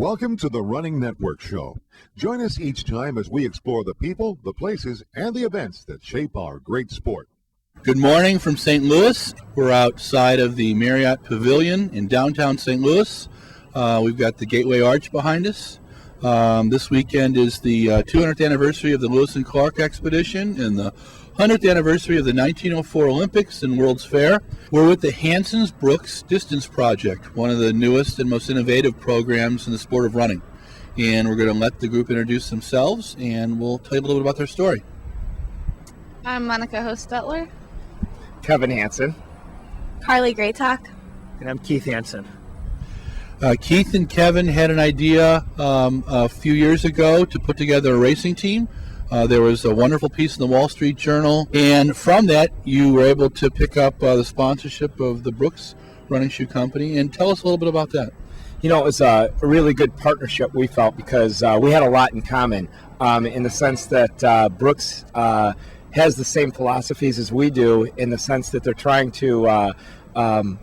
Welcome to the Running Network Show. Join us each time as we explore the people, the places, and the events that shape our great sport. Good morning from St. Louis. We're outside of the Marriott Pavilion in downtown St. Louis. We've got the Gateway Arch behind us. This weekend is the 200th anniversary of the Lewis and Clark expedition and the 100th anniversary of the 1904 Olympics and World's Fair. We're with the Hansons-Brooks Distance Project, one of the newest and most innovative programs in the sport of running. And we're going to let the group introduce themselves, and we'll tell you a little bit about their story. I'm Monica Hostetler. Kevin Hanson. Carly Graytalk. And I'm Keith Hanson. Keith and Kevin had an idea a few years ago to put together a racing team. There was a wonderful piece in the Wall Street Journal, and from that you were able to pick up the sponsorship of the Brooks Running Shoe Company. And tell us a little bit about that. You know, it was a really good partnership, we felt, because we had a lot in common in the sense that Brooks has the same philosophies as we do, in the sense that they're trying to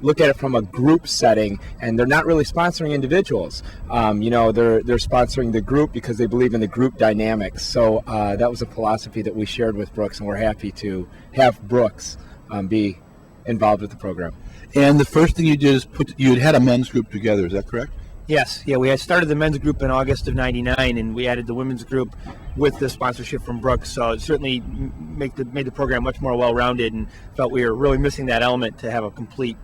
look at it from a group setting, and they're not really sponsoring individuals. They're sponsoring the group because they believe in the group dynamics. So that was a philosophy that we shared with Brooks, and we're happy to have Brooks be involved with the program. And the first thing you did is you had a men's group together, is that correct? Yes, we had started the men's group in August of '99, and we added the women's group with the sponsorship from Brooks. So it certainly made the program much more well-rounded, and felt we were really missing that element to have a complete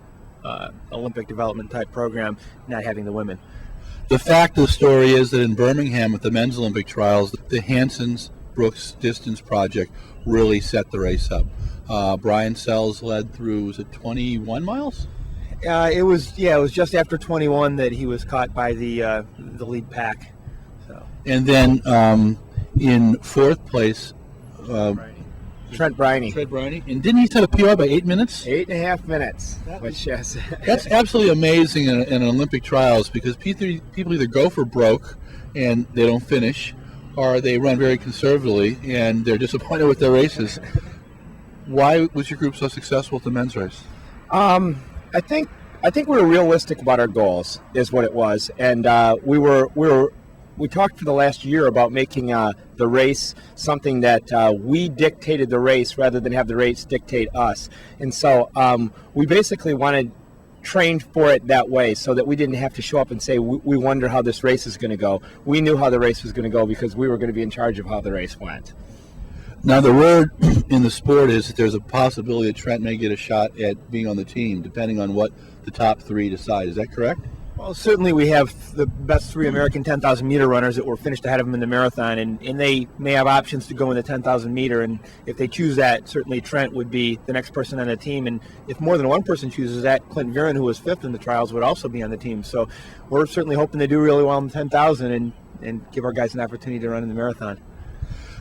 Olympic development type program, not having the women. The fact of the story is that in Birmingham at the men's Olympic trials, the Hansons-Brooks Distance Project really set the race up. Brian Sells led through, was it 21 miles? It was just after 21 that he was caught by the lead pack. So. And then in fourth place, Trent Briney. And didn't he set a PR by 8 minutes? 8.5 minutes. Yes. That's absolutely amazing in Olympic trials, because people either go for broke and they don't finish, or they run very conservatively and they're disappointed with their races. Why was your group so successful at the men's race? I think we were realistic about our goals, is what it was, and we talked for the last year about making the race something that we dictated the race rather than have the race dictate us. And so we basically wanted trained for it that way, so that we didn't have to show up and say we wonder how this race is going to go. We knew how the race was going to go because we were going to be in charge of how the race went. Now, the word in the sport is that there's a possibility that Trent may get a shot at being on the team, depending on what the top three decide. Is that correct? Well, certainly we have the best three American 10,000 meter runners that were finished ahead of him in the marathon, and they may have options to go in the 10,000 meter, and if they choose that, certainly Trent would be the next person on the team, and if more than one person chooses that, Clint Viren, who was fifth in the trials, would also be on the team. So we're certainly hoping they do really well in the 10,000 and give our guys an opportunity to run in the marathon.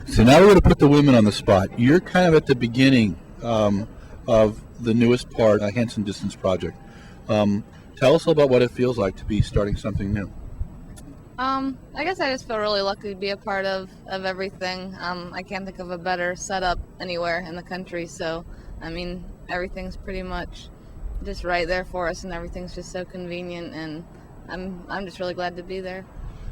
So now we're going to put the women on the spot. You're kind of at the beginning of the newest part, Hanson Distance Project. Tell us about what it feels like to be starting something new. I guess I just feel really lucky to be a part of everything. I can't think of a better setup anywhere in the country. So, I mean, everything's pretty much just right there for us, and everything's just so convenient, and I'm just really glad to be there.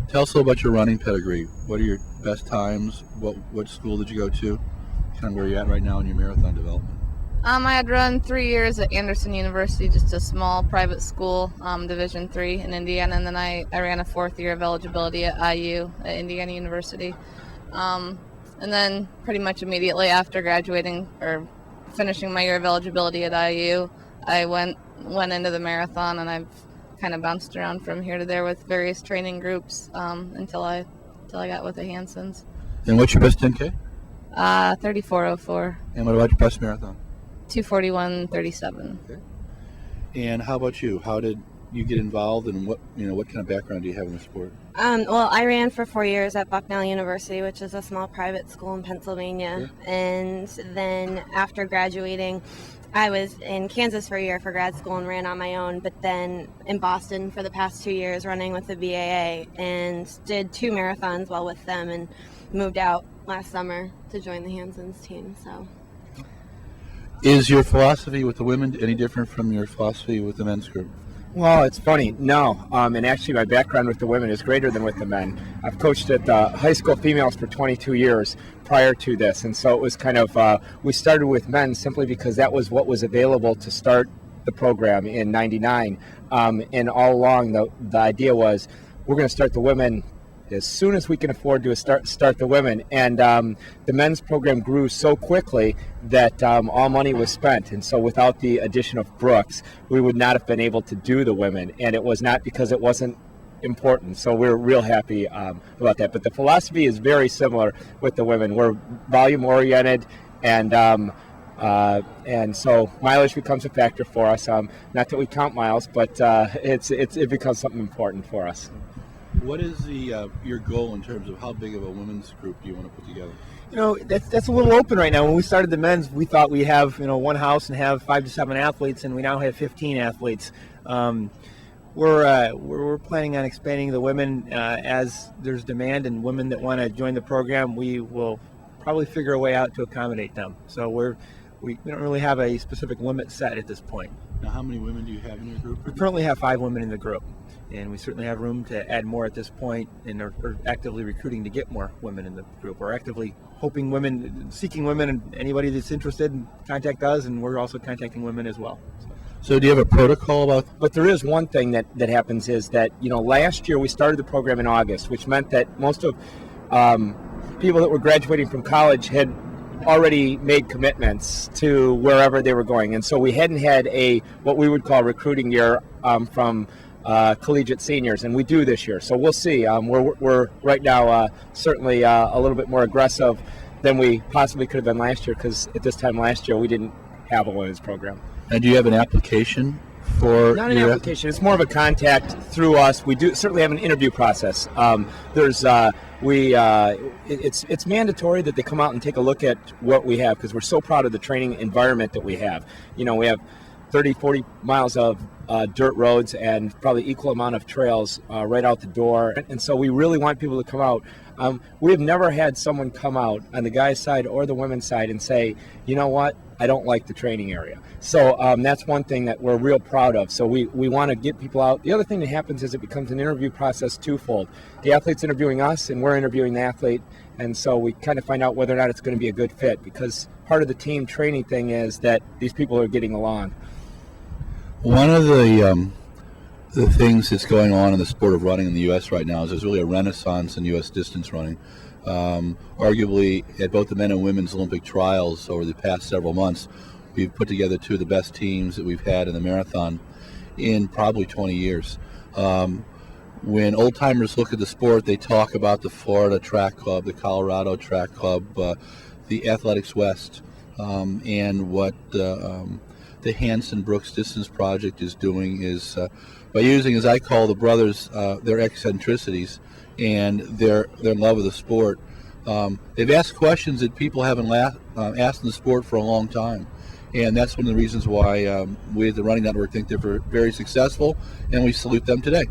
Tell us a little about your running pedigree. What are your best times? What school did you go to? Kind of where you're at right now in your marathon development. I had run 3 years at Anderson University, just a small private school, Division III in Indiana, and then I ran a fourth year of eligibility at IU at Indiana University. And then pretty much immediately after graduating or finishing my year of eligibility at IU, I went into the marathon, and I've kind of bounced around from here to there with various training groups until I got with the Hansons. And what's your best 10K? 34:04. And what about your best marathon? 2:41:37. Okay. And how about you? How did you get involved, and what kind of background do you have in the sport? Well, I ran for 4 years at Bucknell University, which is a small private school in Pennsylvania. Yeah. And then after graduating, I was in Kansas for a year for grad school and ran on my own, but then in Boston for the past 2 years running with the BAA, and did 2 marathons while with them, and moved out last summer to join the Hansons team. So, is your philosophy with the women any different from your philosophy with the men's group? Well, it's funny. No, and actually my background with the women is greater than with the men. I've coached at high school females for 22 years prior to this, and so it was kind of, we started with men simply because that was what was available to start the program in '99, and all along the idea was we're going to start the women as soon as we can afford to start the women. And the men's program grew so quickly that all money was spent. And so without the addition of Brooks, we would not have been able to do the women. And it was not because it wasn't important. So we're real happy about that. But the philosophy is very similar with the women. We're volume oriented, and so mileage becomes a factor for us. Not that we count miles, but it becomes something important for us. What is your goal in terms of how big of a women's group do you want to put together? You know, that's a little open right now. When we started the men's, we thought we'd have, one house and have 5 to 7 athletes, and we now have 15 athletes. We're planning on expanding the women as there's demand and women that want to join the program. We will probably figure a way out to accommodate them. So we don't really have a specific limit set at this point. Now, how many women do you have in your group? We currently have 5 women in the group, and we certainly have room to add more at this point, and are actively recruiting to get more women in the group. We're actively seeking women, and anybody that's interested, contact us, and we're also contacting women as well. So do you have a protocol about? But there is one thing that happens is that, last year we started the program in August, which meant that most of people that were graduating from college had already made commitments to wherever they were going. And so we hadn't had what we would call recruiting year from collegiate seniors, and we do this year. So we'll see. We're right now certainly a little bit more aggressive than we possibly could have been last year, because at this time last year we didn't have a women's program. And do you have an application for? Not an application. It's more of a contact through us. We do certainly have an interview process. It's mandatory that they come out and take a look at what we have, because we're so proud of the training environment that we have. We have 30, 40 miles of dirt roads and probably equal amount of trails right out the door. And so we really want people to come out. We have never had someone come out on the guy's side or the women's side and say, you know what, I don't like the training area. So that's one thing that we're real proud of. So we want to get people out. The other thing that happens is it becomes an interview process twofold. The athlete's interviewing us, and we're interviewing the athlete. And so we kind of find out whether or not it's going to be a good fit, because part of the team training thing is that these people are getting along. One of the things that's going on in the sport of running in the U.S. right now is there's really a renaissance in U.S. distance running. Arguably, at both the men and women's Olympic trials over the past several months, we've put together 2 of the best teams that we've had in the marathon in probably 20 years. When old-timers look at the sport, they talk about the Florida Track Club, the Colorado Track Club, the Athletics West, and what the Hansons-Brooks Distance Project is doing is by using, as I call the brothers, their eccentricities and their love of the sport. They've asked questions that people haven't asked in the sport for a long time. And that's one of the reasons why we at the Running Network think they're very successful, and we salute them today.